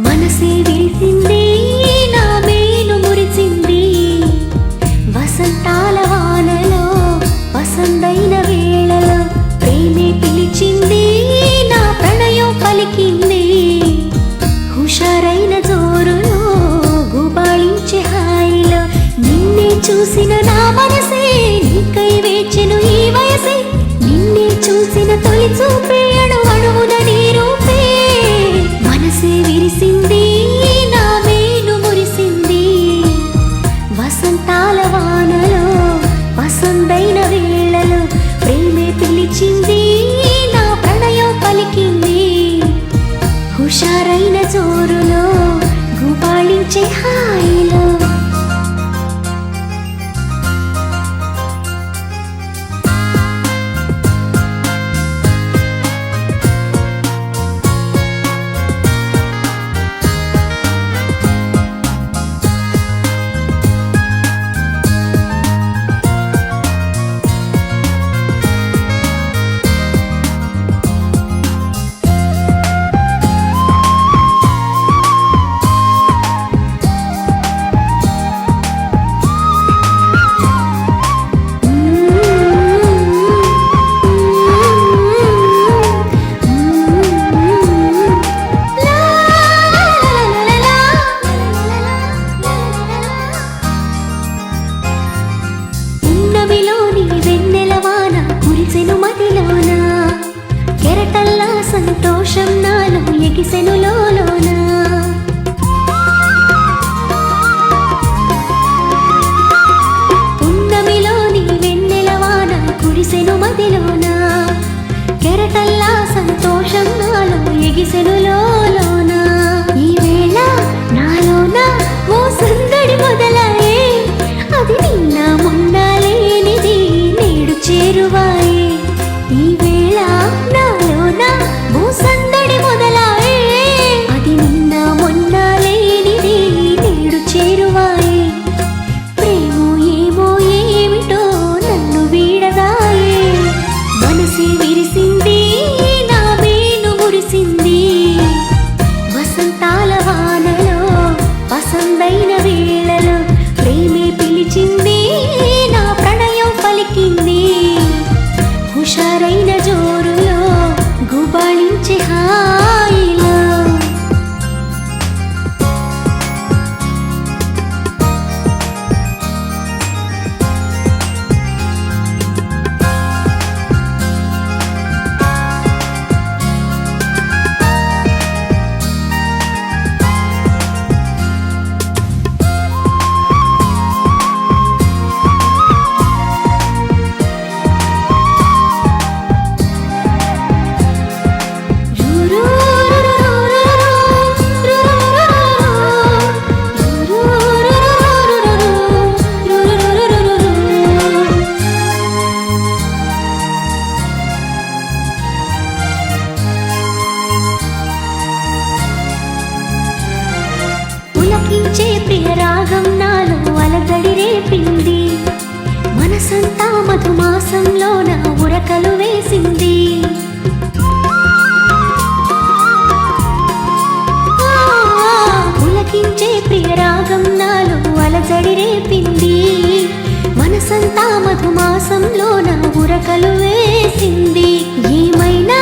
మనసే విరిసింది నా మేలు మురిసింది వసంతాల వానలో వసంతైన వేళలో ప్రేమే పిలిచింది నా ప్రణయం పలికింది హుషారైన జోరులో గుబాళించే హాయిలో నిన్నే చూసిన నా మనసే నీకై వేచెను ఈ వయసే నిన్నే చూసిన తొలి చూపే అణువణువున నీ రూపే మనసే విరిసింది నా మేలు మురిసింది వసంతాల వానలో వసంతైన వేళలో ప్రేమే పిలిచింది నా ప్రణయం పలికింది హుషారైన జోరులో గుబాళించే హాయిలో కెరటల్లా సంతోషం నాలో ఎగిసెను లోలోన పున్నమిలోని వెన్నెలవాన కురిసెను మదిలోన కెరటల్లా సంతోషం నాలో ఎగిసెను లోలోన ఈ వేళ నాలోన ఓ సందడి మొదలాయే అది నిన్న మొన్న లేనిది నేడు చేరువాయే ఈ వేళ నాలోన ఓ సందడి మొదలాయే అది నిన్న మొన్న లేనిది నేడు చేరువాయే ప్రేమో ఏమో ఏమిటో నన్ను వీడదాయే మనసే విరిసింది నా మేలు మురిసింది వసంతాల వానలో వసంతైన వేళలో ప్రేమే పిలిచింది నా ప్రణయం పలికింది హుషారైన జోరులో గుబాళించే హాయిలో పులకించే ప్రియ రాగం నాలో అలజడి రేపింది మనసంతా మధుమాసంలో నా ఉరకలు వేసింది పులకించే ప్రియ రాగం నాలో అలజడి రేపింది మనసంతా మధుమాసంలో నా ఉరకలు వేసింది ఏమైనా